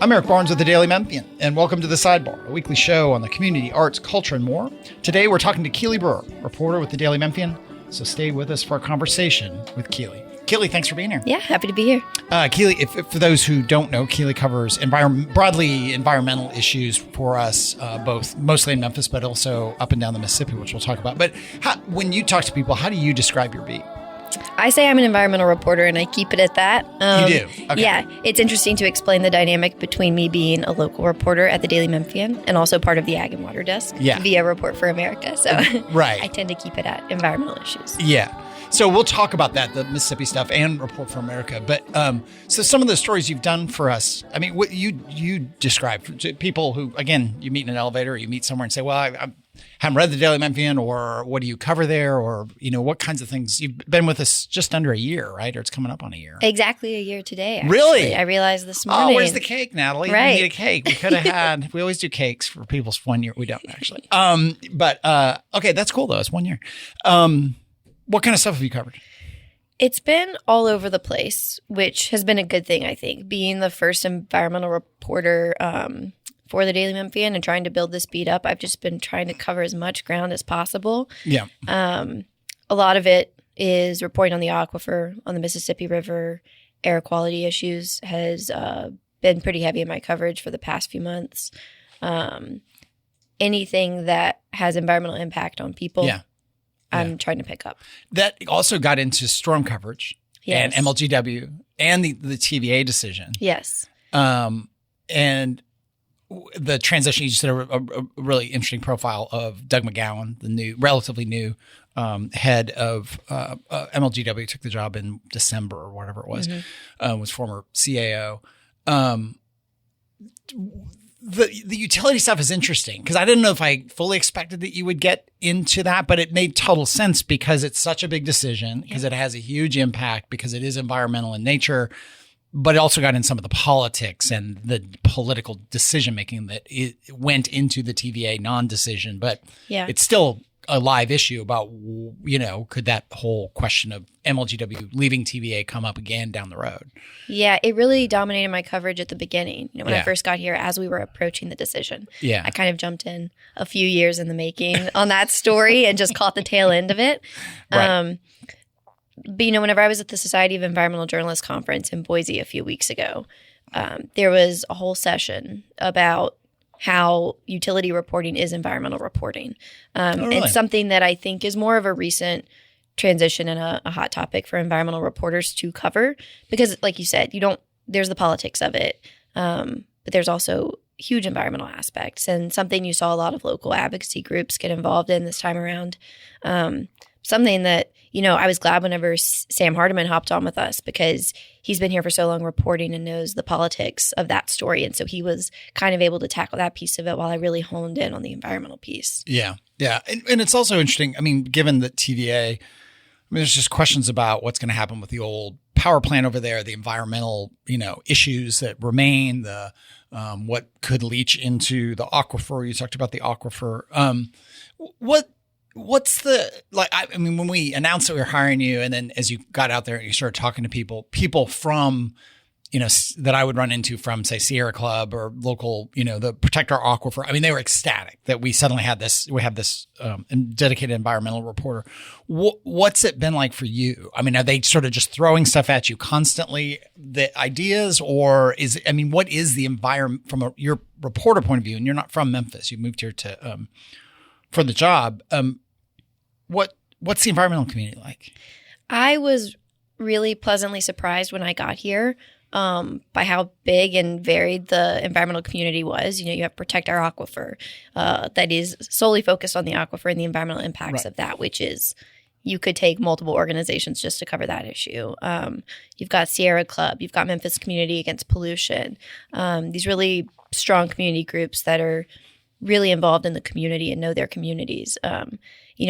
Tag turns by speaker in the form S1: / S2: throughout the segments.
S1: I'm Eric Barnes with the Daily Memphian, and welcome to The Sidebar, a weekly show on the community, arts, culture, and more. Today, we're talking to Keely Brewer, reporter with the Daily Memphian, so stay with us for a conversation with Keely. Keely, thanks for being here.
S2: Yeah, happy to be here.
S1: Keely, if for those who don't know, Keely covers broadly environmental issues for us, both mostly in Memphis, but also up and down the Mississippi, which we'll talk about. But when you talk to people, how do you describe your beat?
S2: I say I'm an environmental reporter, and I keep it at that.
S1: You do? Okay.
S2: Yeah, it's interesting to explain the dynamic between me being a local reporter at the Daily Memphian and also part of the Ag and Water Desk via Report for America. So
S1: right.
S2: I tend to keep it at environmental issues.
S1: Yeah. So we'll talk about that, the Mississippi stuff and Report for America. But so some of the stories you've done for us, I mean, what you described to people who, again, you meet in an elevator, or you meet somewhere and say, well, I haven't read the Daily Memphian, or what do you cover there? Or, what kinds of things? You've been with us just under a year, right? Or it's coming up on a year.
S2: Exactly a year today, actually.
S1: Really?
S2: I realized this morning.
S1: Oh, where's the cake, Natalie?
S2: Right.
S1: We need a cake. We could have we always do cakes for people's 1 year. We don't, actually. Okay, that's cool, though. It's 1 year. What kind of stuff have you covered?
S2: It's been all over the place, which has been a good thing, I think. Being the first environmental reporter for the Daily Memphian and trying to build this beat up, I've just been trying to cover as much ground as possible.
S1: Yeah.
S2: A lot of it is reporting on the aquifer, on the Mississippi River. Air quality issues has been pretty heavy in my coverage for the past few months. Anything that has environmental impact on people. Yeah. I'm trying to pick up. That
S1: also got into storm coverage and MLGW and the TVA decision.
S2: Yes.
S1: And the transition, you just did a really interesting profile of Doug McGowan, the relatively new head of MLGW, took the job in December or whatever it was, was former CAO. The utility stuff is interesting because I didn't know if I fully expected that you would get into that, but it made total sense because it's such a big decision, because it has a huge impact, because it is environmental in nature, but it also got in some of the politics and the political decision making that it went into the TVA non-decision. But it's still a live issue about, could that whole question of MLGW leaving TVA come up again down the road?
S2: Yeah, it really dominated my coverage at the beginning. When I first got here, as we were approaching the decision. Yeah. I kind of jumped in a few years in the making on that story and just caught the tail end of it. Right. But, whenever I was at the Society of Environmental Journalists conference in Boise a few weeks ago, there was a whole session about how utility reporting is environmental reporting. And something that I think is more of a recent transition and a hot topic for environmental reporters to cover. Because like you said, there's the politics of it, but there's also huge environmental aspects, and something you saw a lot of local advocacy groups get involved in this time around. Something that, I was glad whenever Sam Hardiman hopped on with us, because he's been here for so long reporting and knows the politics of that story. And so he was kind of able to tackle that piece of it while I really honed in on the environmental piece. Yeah.
S1: Yeah. And it's also interesting. I mean, given that TVA, there's just questions about what's going to happen with the old power plant over there, the environmental, issues that remain, the what could leach into the aquifer. You talked about the aquifer. What's the, when we announced that we were hiring you, and then as you got out there and you started talking to people from, that I would run into from, say, Sierra Club or local, the Protect Our Aquifer, they were ecstatic that we suddenly have this dedicated environmental reporter. What's it been like for you? Are they sort of just throwing stuff at you constantly, the ideas, or what is the environment from your reporter point of view? And you're not from Memphis. You moved here for the job. What's the environmental community like?
S2: I was really pleasantly surprised when I got here by how big and varied the environmental community was. You have Protect Our Aquifer that is solely focused on the aquifer and the environmental impacts of that, which is, you could take multiple organizations just to cover that issue. You've got Sierra Club, you've got Memphis Community Against Pollution, these really strong community groups that are really involved in the community and know their communities.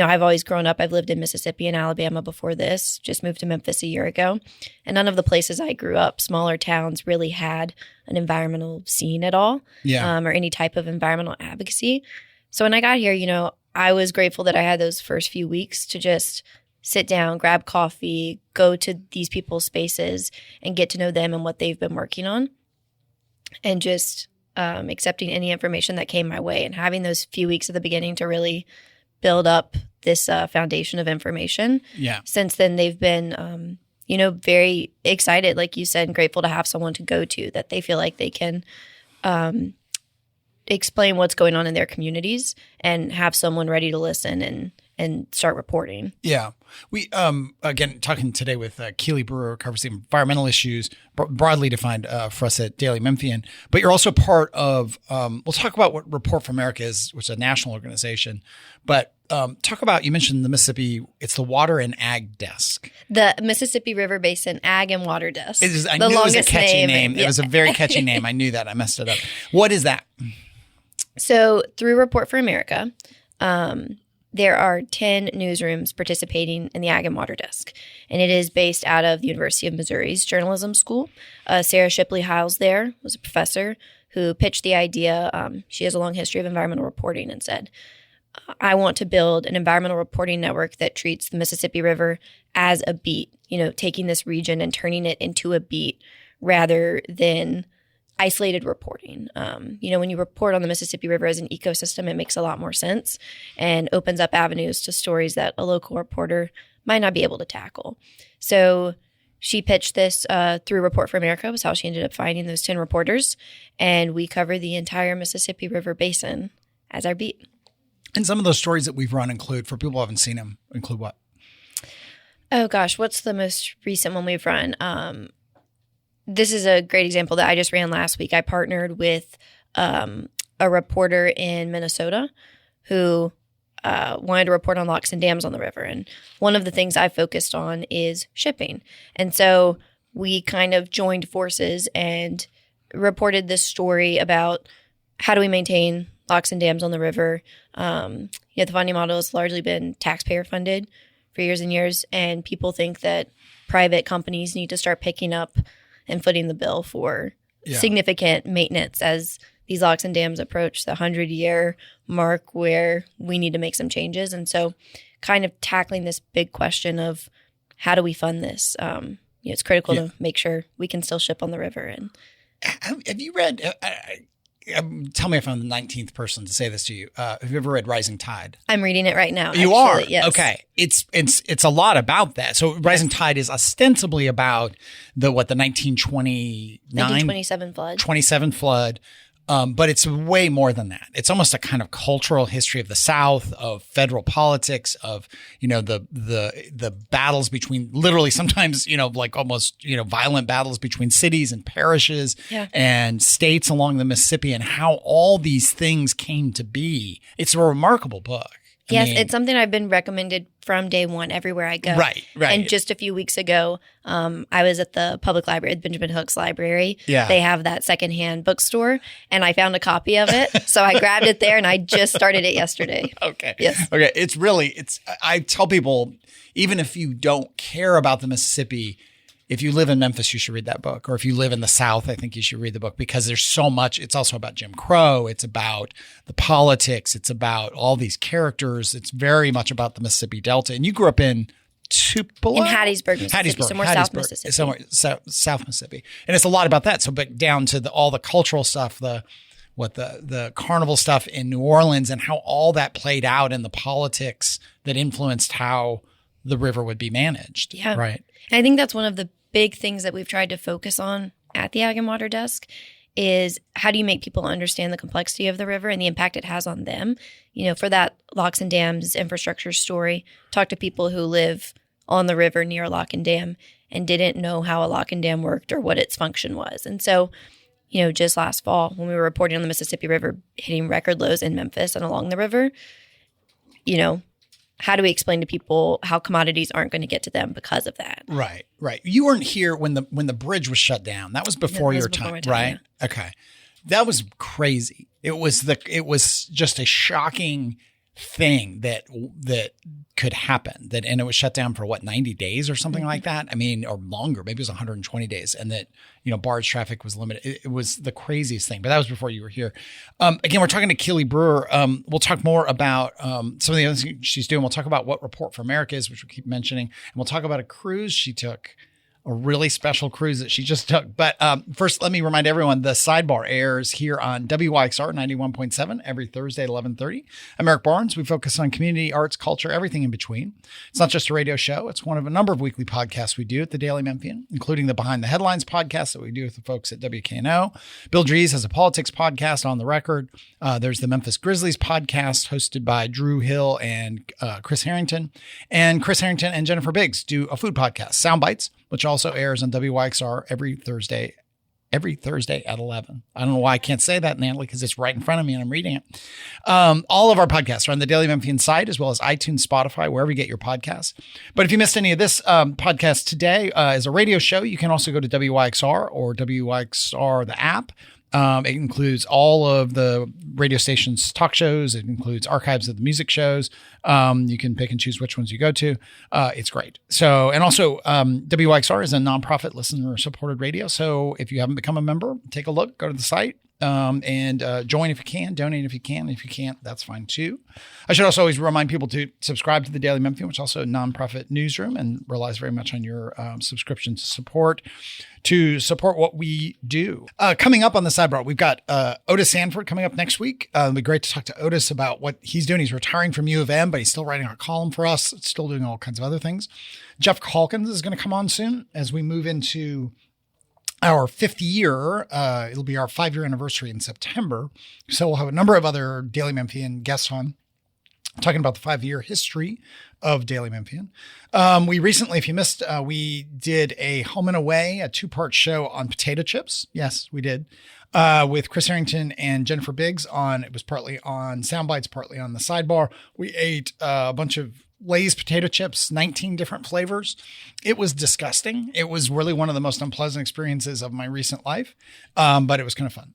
S2: I've always grown up, I've lived in Mississippi and Alabama before this, just moved to Memphis a year ago. And none of the places I grew up, smaller towns, really had an environmental scene at all, or any type of environmental advocacy. So when I got here, I was grateful that I had those first few weeks to just sit down, grab coffee, go to these people's spaces and get to know them and what they've been working on. and just accepting any information that came my way and having those few weeks at the beginning to really build up this foundation of information.
S1: Yeah.
S2: Since then, they've been, very excited, like you said, and grateful to have someone to go to that they feel like they can explain what's going on in their communities and have someone ready to listen and start reporting.
S1: Yeah. We, again, talking today with Keely Brewer, covers the environmental issues, broadly defined for us at Daily Memphian. But you're also part of, we'll talk about what Report for America is, which is a national organization. But talk about, you mentioned the Mississippi, it's the Water and Ag Desk.
S2: The Mississippi River Basin Ag and Water Desk.
S1: I knew it was a catchy name. Yeah. It was a very catchy name. I knew that. I messed it up. What is that?
S2: So through Report for America, there are 10 newsrooms participating in the Ag and Water Desk, and it is based out of the University of Missouri's journalism school. Sarah Shipley-Hiles there was a professor who pitched the idea. She has a long history of environmental reporting and said, I want to build an environmental reporting network that treats the Mississippi River as a beat, taking this region and turning it into a beat rather than isolated reporting. When you report on the Mississippi River as an ecosystem, it makes a lot more sense and opens up avenues to stories that a local reporter might not be able to tackle. So she pitched this through Report for America, was how she ended up finding those 10 reporters. And we cover the entire Mississippi River Basin as our beat.
S1: And some of those stories that we've run include, for people who haven't seen them, include what?
S2: Oh, gosh, what's the most recent one we've run? This is a great example that I just ran last week. I partnered with a reporter in Minnesota who wanted to report on locks and dams on the river. And one of the things I focused on is shipping. And so we kind of joined forces and reported this story about how do we maintain locks and dams on the river. The funding model has largely been taxpayer funded for years and years. And people think that private companies need to start picking up and footing the bill for significant maintenance as these locks and dams approach the 100-year mark where we need to make some changes. And so kind of tackling this big question of how do we fund this? It's critical to make sure we can still ship on the river. And
S1: have you read tell me if I'm the 19th person to say this to you. Have you ever read Rising Tide?
S2: I'm reading it right now.
S1: You are? Yes. Okay. It's a lot about that. So Rising Tide is ostensibly about the
S2: 1927 flood.
S1: 27 flood. But it's way more than that. It's almost a kind of cultural history of the South, of federal politics, of, the battles between, literally sometimes, almost, violent battles between cities and parishes and states along the Mississippi, and how all these things came to be. It's a remarkable book.
S2: It's something I've been recommended from day one everywhere I go.
S1: Right.
S2: And just a few weeks ago, I was at the public library, Benjamin Hook's library.
S1: Yeah.
S2: They have that secondhand bookstore, and I found a copy of it. So I grabbed it there, and I just started it yesterday.
S1: Okay.
S2: Yes.
S1: Okay. I tell people, even if you don't care about the Mississippi, if you live in Memphis, you should read that book. Or if you live in the South, I think you should read the book, because there's so much. It's also about Jim Crow. It's about the politics. It's about all these characters. It's very much about the Mississippi Delta. And you grew up in Tupelo?
S2: In Hattiesburg, Mississippi. Somewhere South Mississippi.
S1: Somewhere South Mississippi. And it's a lot about that. So but down to all the cultural stuff, the carnival stuff in New Orleans, and how all that played out in the politics that influenced how the river would be managed.
S2: Yeah.
S1: Right.
S2: And I think that's one of the big things that we've tried to focus on at the Ag and Water Desk is how do you make people understand the complexity of the river and the impact it has on them? For that locks and dams infrastructure story, talk to people who live on the river near a lock and dam and didn't know how a lock and dam worked or what its function was. And so, just last fall when we were reporting on the Mississippi River hitting record lows in Memphis and along the river, how do we explain to people how commodities aren't going to get to them because of that?
S1: Right. You weren't here when the bridge was shut down. That was before your time, right? Yeah. Okay. That was crazy. It was just a shocking thing that could happen, and it was shut down for 90 days or something like that. I mean, or longer, maybe it was 120 days, and that, barge traffic was limited. It was the craziest thing, but that was before you were here. Again, we're talking to Keely Brewer. We'll talk more about some of the other things she's doing. We'll talk about what Report for America is, which we keep mentioning, and we'll talk about a cruise she took a really special cruise that she just took. But first, let me remind everyone, the Sidebar airs here on WYXR 91.7 every Thursday at 11:30. I'm Eric Barnes. We focus on community, arts, culture, everything in between. It's not just a radio show. It's one of a number of weekly podcasts we do at the Daily Memphian, including the Behind the Headlines podcast that we do with the folks at WKNO. Bill Dries has a politics podcast, On the Record. There's the Memphis Grizzlies podcast hosted by Drew Hill and Chris Harrington. And Chris Harrington and Jennifer Biggs do a food podcast, Sound Bites, which also airs on WYXR every Thursday at 11. I don't know why I can't say that, Natalie, because it's right in front of me and I'm reading it. All of our podcasts are on the Daily Memphian site, as well as iTunes, Spotify, wherever you get your podcasts. But if you missed any of this podcast today as a radio show, you can also go to WYXR or WYXR, the app. It includes all of the radio station's talk shows. It includes archives of the music shows. You can pick and choose which ones you go to. It's great. So, and also WYXR is a nonprofit listener-supported radio. So if you haven't become a member, take a look, go to the site. And join if you can, donate if you can. If you can't, that's fine too. I should also always remind people to subscribe to the Daily Memphian, which is also a nonprofit newsroom and relies very much on your subscription to support what we do. Coming up on the sidebar, we've got Otis Sanford coming up next week. It'll be great to talk to Otis about what he's doing. He's retiring from U of M, but he's still writing our column for us, still doing all kinds of other things. Jeff Calkins is going to come on soon as we move into our 5th year. It'll be our 5-year anniversary in September. So we'll have a number of other Daily Memphian guests on talking about the 5-year history of Daily Memphian. We recently, if you missed, we did a Home and Away, a 2-part show on potato chips. Yes, we did. With Chris Harrington and Jennifer Biggs it was partly on Soundbites, partly on the Sidebar. We ate a bunch of Lay's potato chips, 19 different flavors. It was disgusting. It was really one of the most unpleasant experiences of my recent life, but it was kind of fun.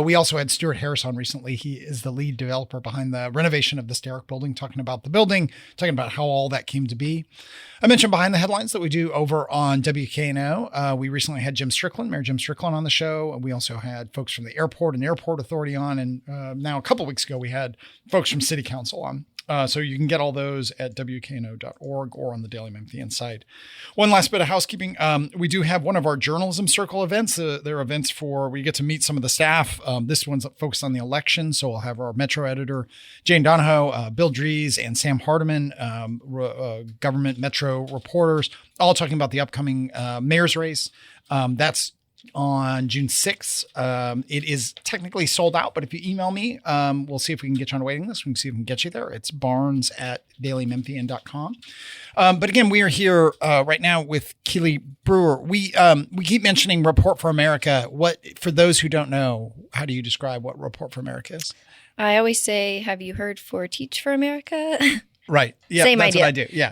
S1: We also had Stuart Harris on recently. He is the lead developer behind the renovation of the Steric building, talking about the building, talking about how all that came to be. I mentioned Behind the Headlines that we do over on WKNO. We recently had Mayor Jim Strickland on the show. We also had folks from the airport and airport authority on. And now a couple weeks ago, we had folks from City Council on. So you can get all those at WKNO.org or on the Daily Memphian site. One last bit of housekeeping. We do have one of our journalism circle events. There are events where we get to meet some of the staff. This one's focused on the election. So we'll have our Metro editor, Jane Donahoe, Bill Dries, and Sam Hardiman, government Metro reporters, all talking about the upcoming mayor's race. That's on June 6th. It is technically sold out, but if you email me, we'll see if we can get you on a waiting list. We can see if we can get you there. It's barnes@dailymemphian.com. But again, we are here right now with Keely Brewer. We keep mentioning Report for America. For those who don't know, how do you describe what Report for America is?
S2: I always say, have you heard for Teach for America?
S1: Right. Yeah,
S2: Same
S1: that's
S2: idea.
S1: what I do. Yeah.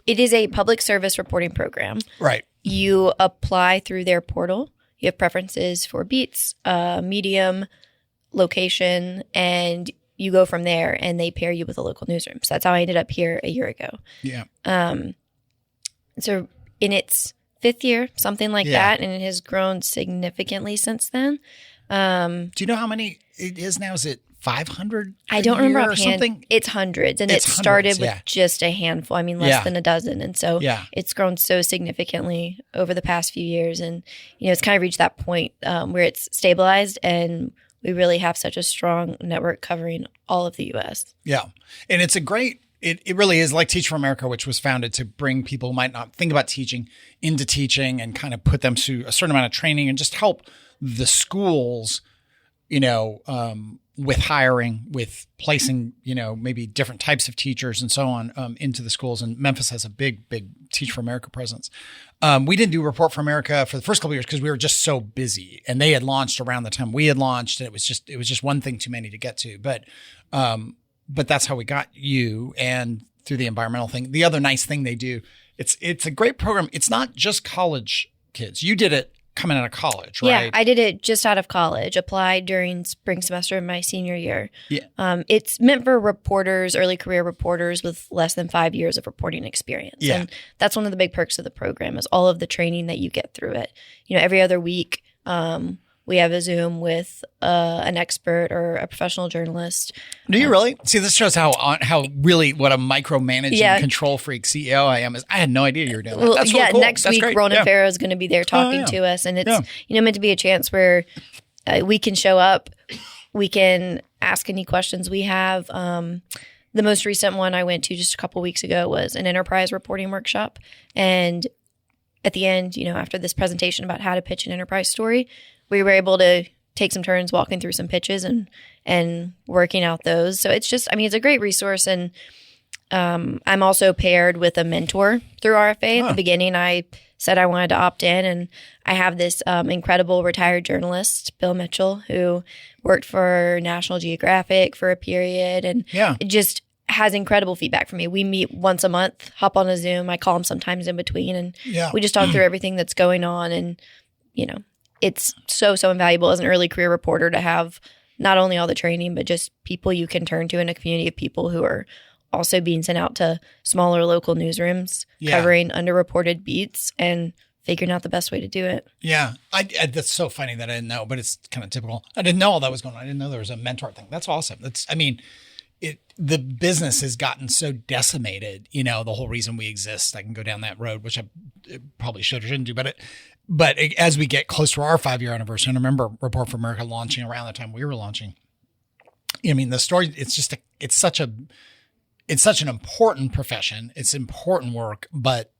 S2: It is a public service reporting program.
S1: Right.
S2: You apply through their portal. You have preferences for beats, medium, location, and you go from there and they pair you with a local newsroom. So that's how I ended up here a year ago.
S1: Yeah.
S2: So in its 5th year, something like that, and it has grown significantly since then.
S1: Do you know how many it is now? Is it 500?
S2: I don't remember
S1: or
S2: offhand.
S1: something?
S2: It's hundreds, and it started with just a handful. I mean, less than a dozen, and so it's grown so significantly over the past few years. And it's kind of reached that point where it's stabilized, and we really have such a strong network covering all of the U.S.
S1: Yeah, and it's a great. It really is like Teach for America, which was founded to bring people who might not think about teaching into teaching and kind of put them through a certain amount of training and just help the schools, with hiring, with placing, maybe different types of teachers and so on into the schools. And Memphis has a big Teach for America presence. We didn't do Report for America for the first couple of years because we were just so busy, and they had launched around the time we had launched, and it was just one thing too many to get to. But that's how we got you, and through the environmental thing. The other nice thing they do, it's a great program. It's not just college kids. You did it coming out of college, right?
S2: Yeah, I did it just out of college, applied during spring semester of my senior year.
S1: Yeah.
S2: It's meant for reporters, early career reporters with less than 5 years of reporting experience.
S1: Yeah.
S2: And that's one of the big perks of the program is all of the training that you get through it. Every other week we have a Zoom with an expert or a professional journalist.
S1: Do you really? See, this shows how really what a micromanaging control freak CEO I am. I had no idea you were doing that. That's really cool.
S2: Next week,
S1: great.
S2: Ronan Farrow is going to be there talking to us. And it's meant to be a chance where we can show up. We can ask any questions we have. The most recent one I went to just a couple weeks ago was an enterprise reporting workshop. And at the end, after this presentation about how to pitch an enterprise story, we were able to take some turns walking through some pitches and working out those. So it's just, it's a great resource. And I'm also paired with a mentor through RFA. At the beginning, I said I wanted to opt in. And I have this incredible retired journalist, Bill Mitchell, who worked for National Geographic for a period and just has incredible feedback for me. We meet once a month, hop on a Zoom. I call him sometimes in between. And we just talk through everything that's going on. And, it's so invaluable as an early career reporter to have not only all the training, but just people you can turn to in a community of people who are also being sent out to smaller local newsrooms, covering underreported beats and figuring out the best way to do it.
S1: Yeah. That's so funny that I didn't know, but it's kind of typical. I didn't know all that was going on. I didn't know there was a mentor thing. That's awesome. The business has gotten so decimated, the whole reason we exist. I can go down that road, which I probably should or shouldn't do, but as we get close to our 5-year anniversary, and I remember Report for America launching around the time we were launching. The story, it's such an important profession. It's important work, but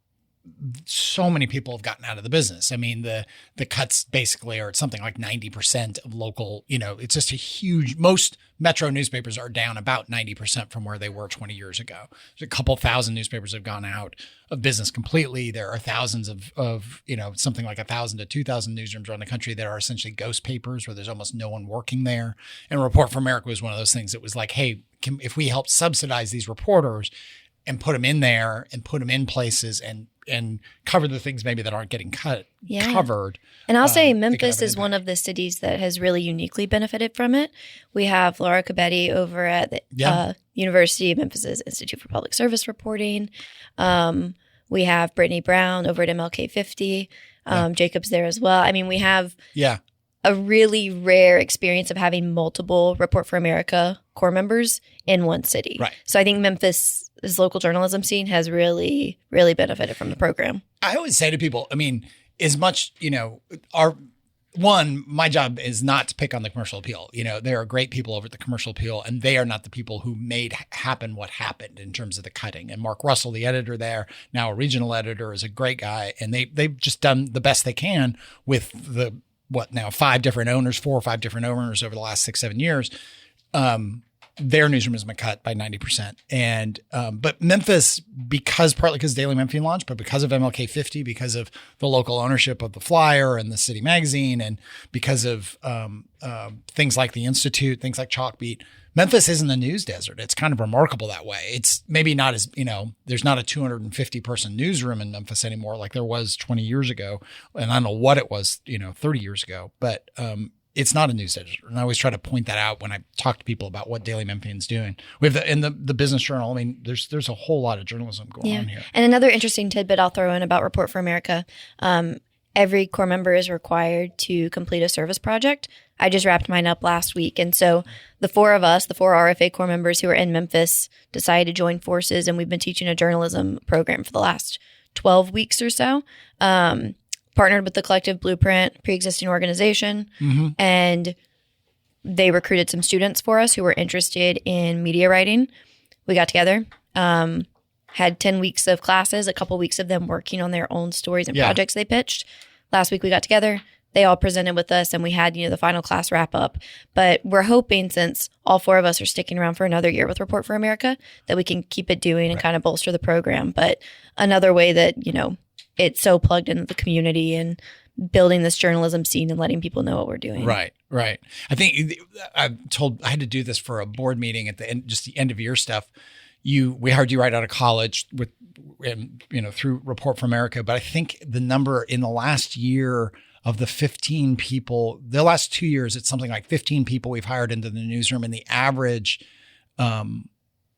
S1: so many people have gotten out of the business. The cuts basically are something like 90% of local, it's just a huge, most metro newspapers are down about 90% from where they were 20 years ago. There's a couple thousand newspapers have gone out of business completely. There are thousands of something like 1,000 to 2,000 newsrooms around the country that are essentially ghost papers where there's almost no one working there. And Report for America was one of those things that was like, hey, if we help subsidize these reporters and put them in there and put them in places and cover the things maybe that aren't getting covered.
S2: And I'll say Memphis is one of the cities that has really uniquely benefited from it. We have Laura Cabetti over at the University of Memphis's Institute for Public Service Reporting. We have Brittany Brown over at MLK 50. Jacob's there as well. We have a really rare experience of having multiple Report for America core members in one city. Right. So I think Memphis' local journalism scene has really, really benefited from the program.
S1: I always say to people, as much, my job is not to pick on the commercial appeal. There are great people over at the commercial appeal, and they are not the people who made happen what happened in terms of the cutting. And Mark Russell, the editor there, now a regional editor, is a great guy. And they've just done the best they can with the, 4 or 5 different owners over the last 6-7 years. Their newsroom has been cut by 90%. And, but Memphis, partly because Daily Memphian launched, but because of MLK 50, because of the local ownership of the Flyer and the City Magazine, and because of things like the Institute, things like Chalkbeat, Memphis isn't a news desert. It's kind of remarkable that way. It's maybe not as, there's not a 250 person newsroom in Memphis anymore like there was 20 years ago. And I don't know what it was, 30 years ago, but it's not a news desert. And I always try to point that out when I talk to people about what Daily Memphian's doing. We have in the Business Journal, there's a whole lot of journalism going on here.
S2: And another interesting tidbit I'll throw in about Report for America, every core member is required to complete a service project. I just wrapped mine up last week. And so the 4 of us, the 4 RFA core members who are in Memphis, decided to join forces. And we've been teaching a journalism program for the last 12 weeks or so. Partnered with the Collective Blueprint pre-existing organization. Mm-hmm. And they recruited some students for us who were interested in media writing. We got together, had 10 weeks of classes, a couple weeks of them working on their own stories and projects they pitched. Last week we got together. They all presented with us and we had, the final class wrap up. But we're hoping, since all 4 of us are sticking around for another year with Report for America, that we can keep it doing and kind of bolster the program. But another way that, it's so plugged into the community and building this journalism scene and letting people know what we're doing.
S1: Right. I think I had to do this for a board meeting at the end, just the end of year stuff. We hired you right out of college through Report for America. But I think the number in the last year of the 15 people, the last 2 years, it's something like 15 people we've hired into the newsroom, and the average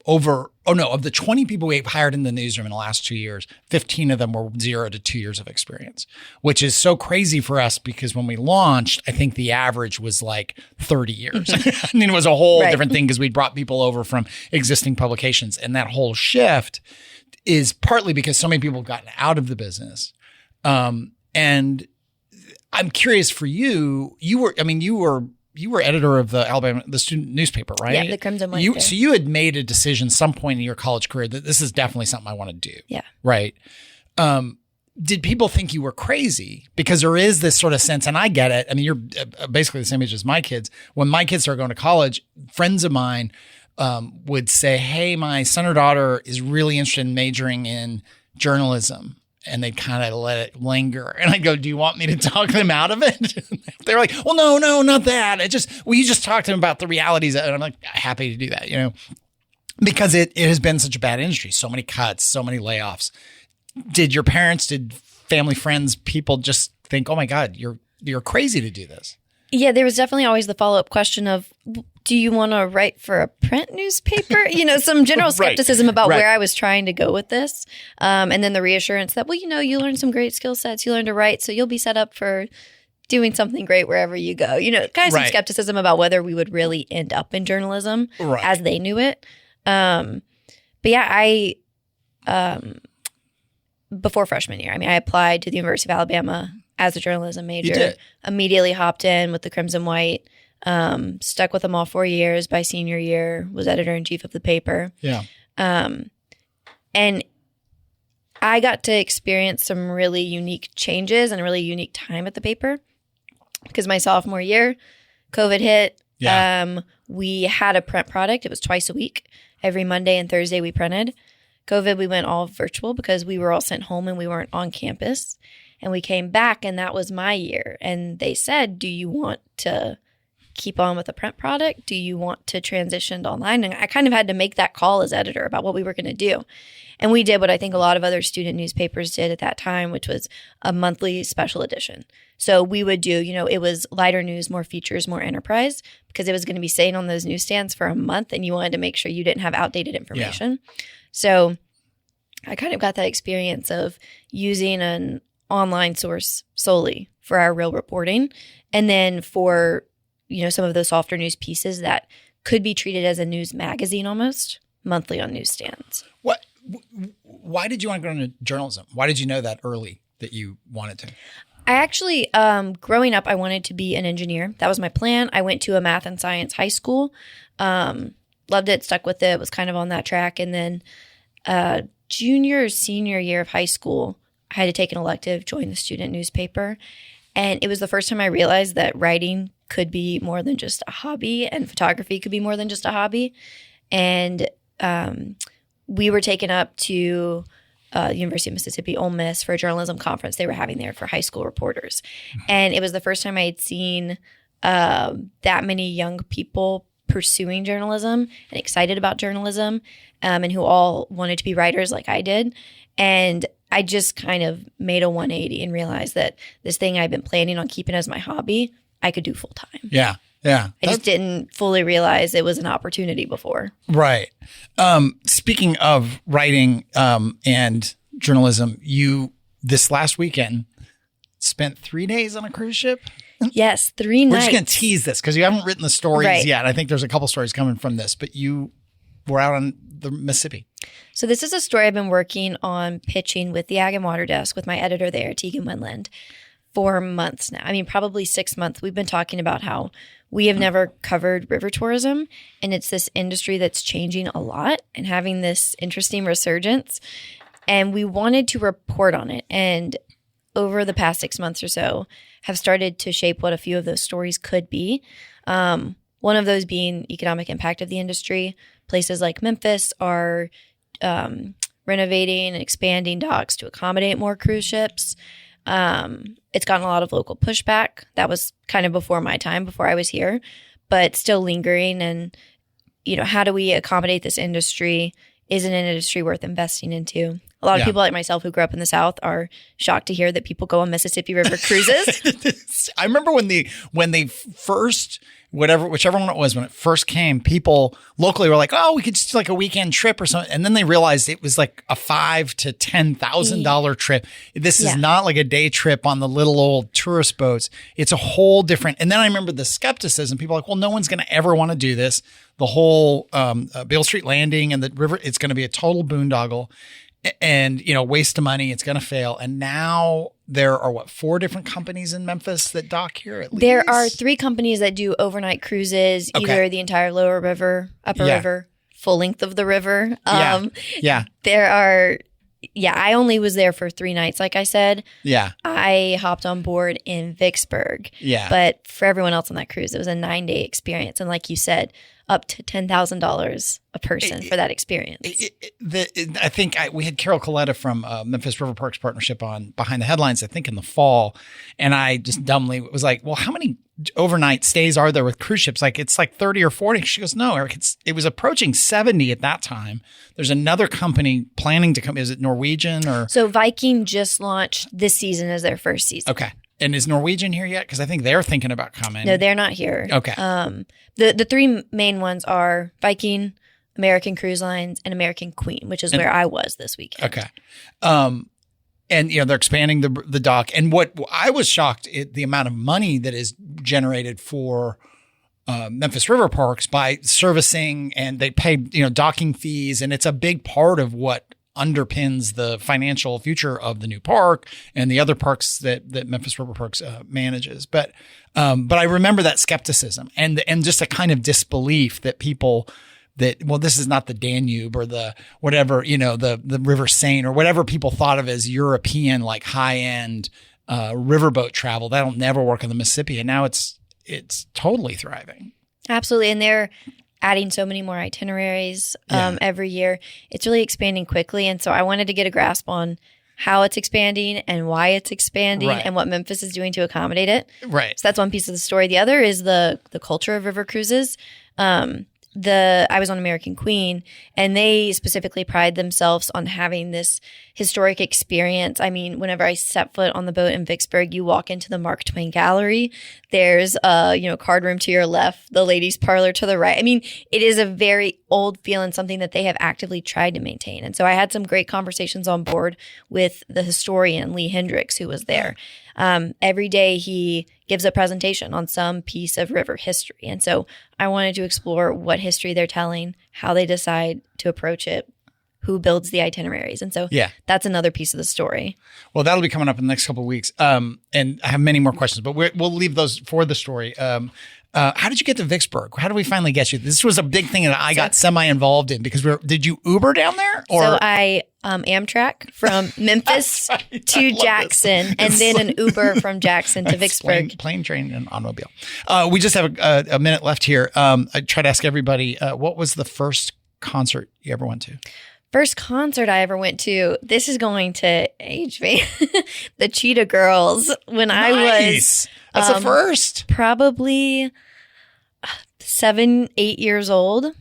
S1: of the 20 people we've hired in the newsroom in the last 2 years, 15 of them were 0 to 2 years of experience, which is so crazy for us because when we launched, I think the average was like 30 years. I mean, it was a whole different thing because we'd brought people over from existing publications. And that whole shift is partly because so many people have gotten out of the business. And I'm curious for you, you were editor of the student newspaper, right?
S2: Yeah, the Crimson White.
S1: So you had made a decision some point in your college career that this is definitely something I want to do.
S2: Yeah.
S1: Right. Did people think you were crazy? Because there is this sort of sense, and I get it. I mean, you're basically the same age as my kids. When my kids started going to college, friends of mine would say, hey, my son or daughter is really interested in majoring in journalism. And they'd kind of let it linger. And I'd go, do you want me to talk them out of it? They're like, well, no, not that. You just talk to them about the realities. And I'm like, happy to do that, because it has been such a bad industry. So many cuts, so many layoffs. Did your parents, did family, friends, people just think, oh my God, you're crazy to do this?
S2: Yeah, there was definitely always the follow-up question of, do you want to write for a print newspaper? Some general skepticism about where I was trying to go with this. And then the reassurance that, you learned some great skill sets. You learned to write, so you'll be set up for doing something great wherever you go. Kind of some skepticism about whether we would really end up in journalism as they knew it. But yeah, before freshman year, I applied to the University of Alabama as a journalism major, immediately hopped in with the Crimson White, stuck with them all 4 years. By senior year, was editor-in-chief of the paper.
S1: Yeah.
S2: And I got to experience some really unique changes and a really unique time at the paper because my sophomore year, COVID hit. Yeah. We had a print product. It was twice a week. Every Monday and Thursday we printed. COVID, we went all virtual because we were all sent home and we weren't on campus. And we came back and that was my year. And they said, do you want to keep on with the print product? Do you want to transition to online? And I kind of had to make that call as editor about what we were going to do. And we did what I think a lot of other student newspapers did at that time, which was a monthly special edition. So we would do, it was lighter news, more features, more enterprise, because it was going to be sitting on those newsstands for a month and you wanted to make sure you didn't have outdated information. Yeah. So I kind of got that experience of using an online source solely for our real reporting. And then for, some of those softer news pieces that could be treated as a news magazine almost, monthly on newsstands.
S1: Why did you want to go into journalism? Why did you know that early that you wanted to?
S2: I actually, growing up, I wanted to be an engineer. That was my plan. I went to a math and science high school, loved it, stuck with it, was kind of on that track. And then junior or senior year of high school, I had to take an elective, join the student newspaper. And it was the first time I realized that writing could be more than just a hobby and photography could be more than just a hobby. And we were taken up to the University of Mississippi, Ole Miss, for a journalism conference they were having there for high school reporters. And it was the first time I had seen that many young people pursuing journalism and excited about journalism and who all wanted to be writers like I did. And I just kind of made a 180 and realized that this thing I've been planning on keeping as my hobby, I could do full time.
S1: Yeah. Yeah.
S2: I just didn't fully realize it was an opportunity before.
S1: Right. Speaking of writing and journalism, you, this last weekend, spent 3 days on a cruise ship?
S2: Yes, 3 nights.
S1: We're just going to tease this because you haven't written the stories yet. I think there's a couple stories coming from this, but you were out on the Mississippi.
S2: So this is a story I've been working on pitching with the Ag and Water Desk with my editor there, Tegan Winland, for months now. Probably 6 months. We've been talking about how we have never covered river tourism, and it's this industry that's changing a lot and having this interesting resurgence. And we wanted to report on it. And over the past 6 months or so, have started to shape what a few of those stories could be. One of those being economic impact of the industry. Places like Memphis are renovating and expanding docks to accommodate more cruise ships. It's gotten a lot of local pushback. That was kind of before my time, before I was here, but still lingering. And, how do we accommodate this industry? Is it an industry worth investing into? A lot of people like myself who grew up in the South are shocked to hear that people go on Mississippi River cruises.
S1: I remember when they first whichever one it was, when it first came, people locally were like, "Oh, we could just do like a weekend trip or something." And then they realized it was like a $5,000 to $10,000 trip. This is not like a day trip on the little old tourist boats. It's a whole different. And then I remember the skepticism. People were like, "Well, no one's going to ever want to do this. The whole Beale Street Landing and the river, it's going to be a total boondoggle, and waste of money. It's going to fail." And now there are 4 different companies in Memphis that dock here at least?
S2: There are 3 companies that do overnight cruises, either the entire lower river, upper river, full length of the river. There are, I only was there for 3 nights, like I said. Yeah. I hopped on board in Vicksburg. Yeah. But for everyone else on that cruise, it was a 9-day experience. And like you said, up to $10,000 a person for that experience.
S1: I think we had Carol Coletta from Memphis River Parks Partnership on Behind the Headlines, I think in the fall. And I just dumbly was like, well, how many overnight stays are there with cruise ships? Like, it's like 30 or 40. She goes, no, Eric, it was approaching 70 at that time. There's another company planning to come. Is it Norwegian or?
S2: So Viking just launched this season as their first season.
S1: Okay. And is Norwegian here yet? Because I think they're thinking about coming.
S2: No, they're not here. Okay. The 3 main ones are Viking, American Cruise Lines, and American Queen, which is where I was this weekend.
S1: Okay. And they're expanding the dock. And what I was shocked at the amount of money that is generated for Memphis River Parks by servicing, and they pay docking fees, and it's a big part of what underpins the financial future of the new park and the other parks that Memphis River Parks manages. But I remember that skepticism and just a kind of disbelief that people that, well, this is not the Danube or the whatever, the River Seine or whatever people thought of as European, like high end riverboat travel. That'll never work on the Mississippi. And now it's totally thriving.
S2: Absolutely. And they're adding so many more itineraries every year. It's really expanding quickly. And so I wanted to get a grasp on how it's expanding and why it's expanding and what Memphis is doing to accommodate it. Right. So that's one piece of the story. The other is the culture of river cruises. I was on American Queen, and they specifically pride themselves on having this historic experience. I mean, whenever I set foot on the boat in Vicksburg, you walk into the Mark Twain Gallery. There's card room to your left, the ladies' parlor to the right. I mean, it is a very old feel and something that they have actively tried to maintain. And so I had some great conversations on board with the historian Lee Hendricks, who was there. Every day he gives a presentation on some piece of river history. And so I wanted to explore what history they're telling, how they decide to approach it, who builds the itineraries. And so that's another piece of the story.
S1: Well, that'll be coming up in the next couple of weeks. And I have many more questions, but we'll leave those for the story. How did you get to Vicksburg? How did we finally get you? This was a big thing that I got semi-involved in because did you Uber down there? Or?
S2: So I Amtrak from Memphis to Jackson, and then an Uber from Jackson to Vicksburg.
S1: Plane, train, and automobile. We just have a minute left here. I try to ask everybody, what was the first concert you ever went to?
S2: First concert I ever went to, this is going to age me, the Cheetah Girls. When I was...
S1: That's the first.
S2: Probably 7, 8 years old.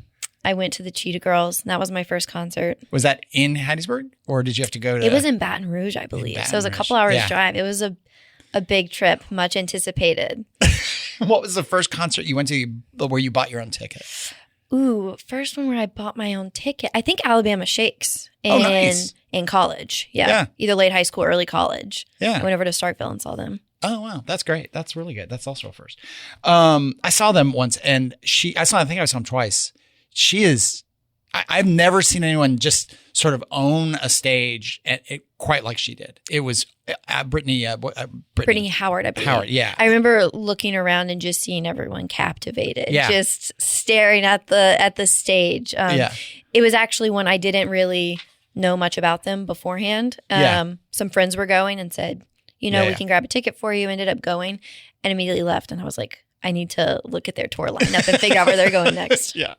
S2: I went to the Cheetah Girls, and that was my first concert.
S1: Was that in Hattiesburg, or did you have to go to...
S2: It was in Baton Rouge, I believe. So it was a couple hours drive. It was a big trip, much anticipated.
S1: What was the first concert you went to where you bought your own ticket?
S2: Ooh, first one where I bought my own ticket. I think Alabama Shakes in college. Yeah. Either late high school or early college. Yeah. I went over to Starkville and saw them.
S1: Oh, wow. That's great. That's really good. That's also a first. I saw them once, and I think I saw them twice. She is, I've never seen anyone just sort of own a stage quite like she did. It was Brittany
S2: Howard, I believe.
S1: Howard, yeah.
S2: I remember looking around and just seeing everyone captivated, just staring at the stage. It was actually one I didn't really know much about them beforehand. Some friends were going and said, we can grab a ticket for you. Ended up going and immediately left. And I was like, I need to look at their tour lineup and figure out where they're going next.
S1: Yeah.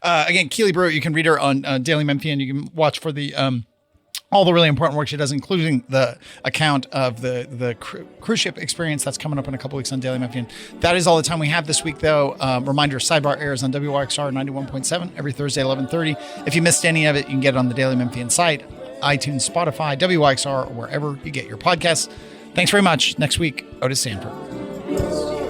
S1: Again, Keely Brewer, you can read her on Daily Memphian. You can watch for the all the really important work she does, including the account of the cruise ship experience that's coming up in a couple weeks on Daily Memphian. That is all the time we have this week, though. Reminder, Sidebar airs on WYXR 91.7 every Thursday at 11:30. If you missed any of it, you can get it on the Daily Memphian site, iTunes, Spotify, WYXR, or wherever you get your podcasts. Thanks very much. Next week, Otis Sanford.